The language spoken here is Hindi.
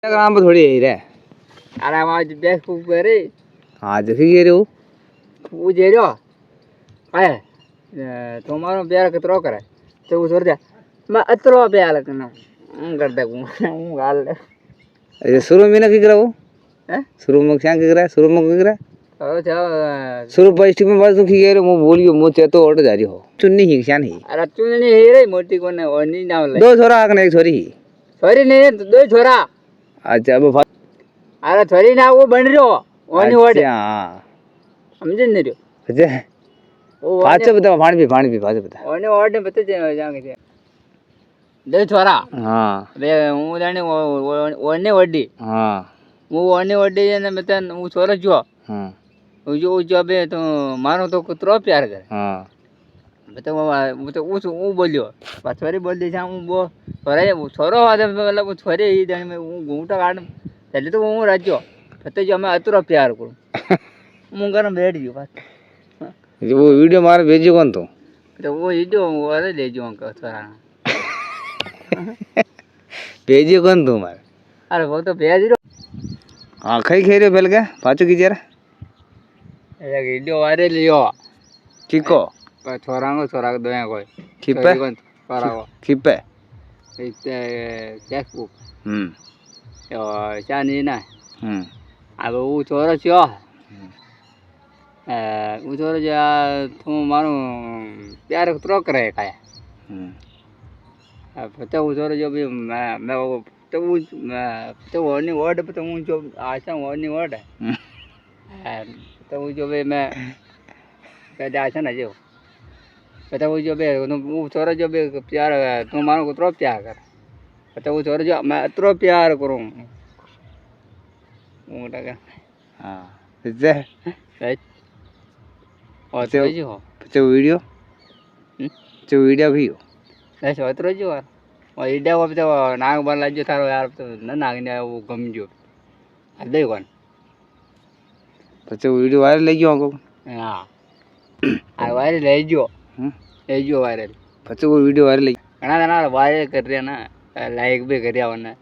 काम पर थोड़ी यही रहे। अरे आज बेस खूब करे हाँ देखिए रे वो जे रो आए तुम्हारो प्यार कितरो करे तो वो छोड़ दे मैं अतरो प्यार करना कर दे हूं गाल ये शुरू में ना की करा वो हैं शुरू में क्या की करा शुरू में की करा ओ जा शुरू पॉजिटिव में बस की रे मु बोलियो मु ते तो ऑर्डर जारी हो चुन्नी ही क्या नहीं अरे चुननी हे रे मोटी कोने ओनी नाम ले दो छोरा आकने एक छोरी छोरी नहीं दो छोरा अच्छा अब अरे छोरी ना वो बन रहो ओनी ओडे हां समझ नहीं रहो अच्छा वो पाछे बता पानी पी पाछे बता ओने ओडे बता जाके दो छोरा हां वे हूं जाने ओने ओडी हां वो ओने ओडी ने मत वो छोरा जो हां वो जो बे तो मारो तो कितरो प्यार करे हां वो बोलियो छोरी बोल दी हूँ वो छोरो मतलब वो छोरी ही दिन में हूँ घूमता काट पहले तो वो राज्यो पता जो मैं अतुरा प्यार करूँ मुंगर में बैठ गयो बात वो वीडियो मार भेजियो कौन तो वो वीडियो अरे ले जो अंक छोरा भेजियो कौन तू मार अरे वो तो भेज रो हाँ खाई खे रहे पहले क्या पाचो की जरा वीडियो वायरल लियो किको छोरा को दोया कोई खिपे छोरा को खिपे फेसबुक क्या नहीं ना अब वो छोरो छो वो छोरो जो तू मारो प्यार कितरो करे काया पता वो छोरो जो भी मैं वो तो वो नहीं वर्ड पता वो जो आशा वो नहीं वर्ड है तो वो जो भी मैं कहते आशा ना जो पता वो जो भी वो छोरो जो भी प्यार तू मारो कितरो प्यार कर पता वो छोरो जो मैं इतरो प्यार करूँ वो लगा हाँ इसे राइट और तो जो पचे वीडियो भी हो ऐसे अतरो जो और इडा वो तो नाग बन लाजो थारो यार तो न नाग ने वो गम जो दे कौन पचे वीडियो वायरल ले गयो को हाँ आ वायरल ले जो वायरल पचे वो वीडियो वायरल ले घना घना वायरल कर रहे ना लाइक भी कर रहा